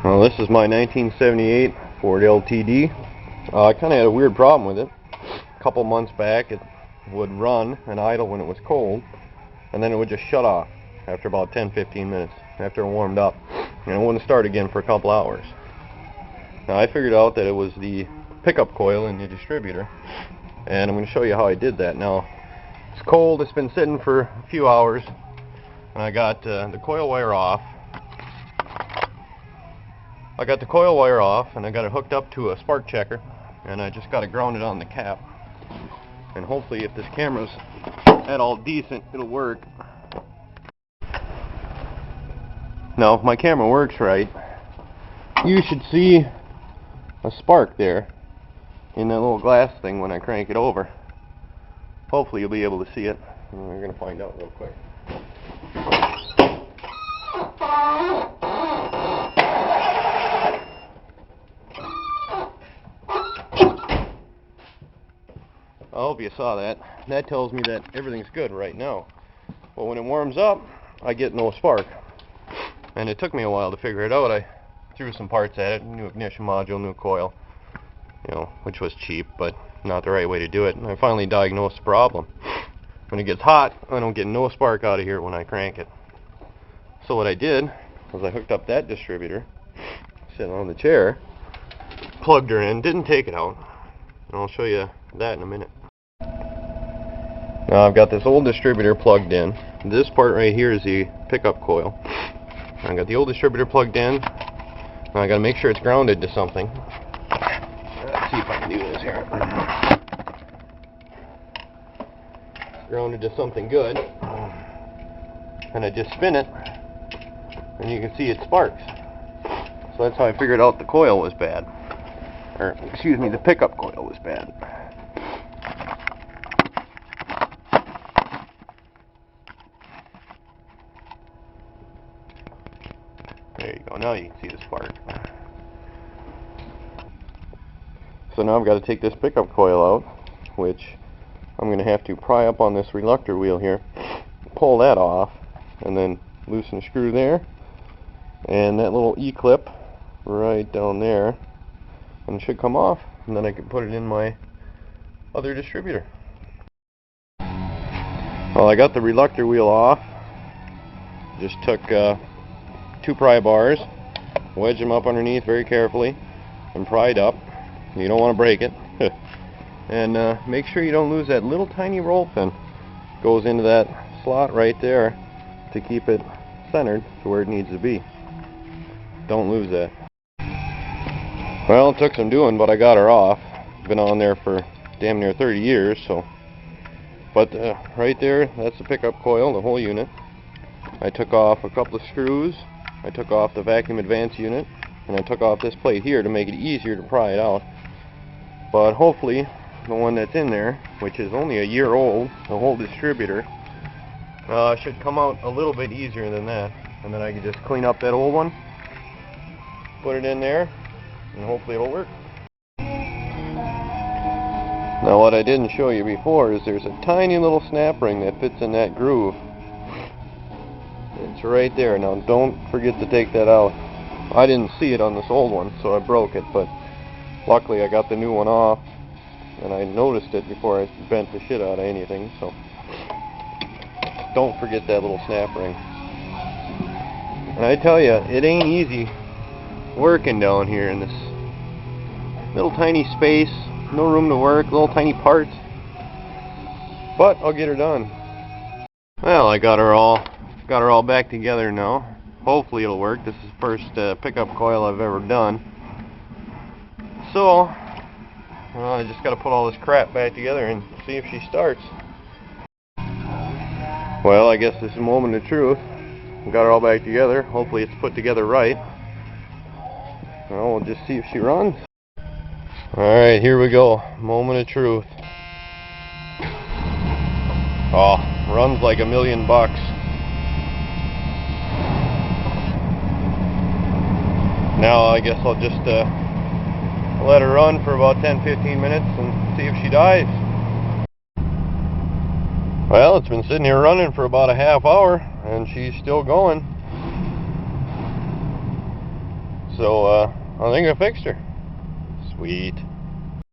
Well, this is my 1978 Ford Ltd. I kind of had a weird problem with it. A couple months back, it would run and idle when it was cold, and then it would just shut off after about 10-15 minutes after it warmed up, and it wouldn't start again for a couple hours. Now, I figured out that it was the pickup coil in the distributor, and I'm going to show you how I did that. Now, it's cold, it's been sitting for a few hours, and I got the coil wire off. I got the coil wire off, and I got it hooked up to a spark checker, and I just got it grounded on the cap. And hopefully, if this camera's at all decent, it'll work. Now, if my camera works right, you should see a spark there in that little glass thing when I crank it over. Hopefully, you'll be able to see it. And we're going to find out real quick. I hope you saw that. That tells me that everything's good right now. But when it warms up, I get no spark. And it took me a while to figure it out. I threw some parts at it, new ignition module, new coil, which was cheap, but not the right way to do it. And I finally diagnosed the problem. When it gets hot, I don't get no spark out of here when I crank it. So what I did was I hooked up that distributor, sitting on the chair, plugged her in, didn't take it out. And I'll show you that in a minute. Now I've got this old distributor plugged in. This part right here is the pickup coil. I got the old distributor plugged in. Now I got to make sure it's grounded to something. Let's see if I can do this here. It's grounded to something good. And I just spin it, and you can see it sparks. So that's how I figured out the coil was bad. Or, excuse me, the pickup coil was bad. There you go, now you can see the spark. So now I've got to take this pickup coil out, which I'm going to have to pry up on this reluctor wheel here, pull that off, and then loosen the screw there, and that little E-clip right down there, and it should come off, and then I can put it in my other distributor. Well, I got the reluctor wheel off. Just took 2 pry bars, wedge them up underneath very carefully, and pried up. You don't want to break it. And make sure you don't lose that little tiny roll pin. Goes into that slot right there to keep it centered to where it needs to be. Don't lose that. Well, it took some doing, but I got her off. Been on there for damn near 30 years, so. But right there, that's the pickup coil, the whole unit. I took off a couple of screws. I took off the vacuum advance unit, and I took off this plate here to make it easier to pry it out. But hopefully, the one that's in there, which is only a year old, the whole distributor, should come out a little bit easier than that. And then I can just clean up that old one, put it in there, and hopefully it'll work. Now what I didn't show you before is there's a tiny little snap ring that fits in that groove. It's right there. Now don't forget to take that out. I didn't see it on this old one, so I broke it, but luckily I got the new one off, and I noticed it before I bent the shit out of anything, so don't forget that little snap ring. And I tell you, it ain't easy working down here in this little tiny space, no room to work, little tiny parts, but I'll get her done. Well, I got her all back together now. Hopefully it'll work. This is the first pickup coil I've ever done. So, I just got to put all this crap back together and see if she starts. Well, I guess this is a moment of truth. Got her all back together. Hopefully it's put together right. Well, we'll just see if she runs. Alright, here we go. Moment of truth. Oh, runs like $1,000,000. Now I guess I'll just let her run for about 10-15 minutes and see if she dies. Well, it's been sitting here running for about a half hour and she's still going. So I think I fixed her. Sweet.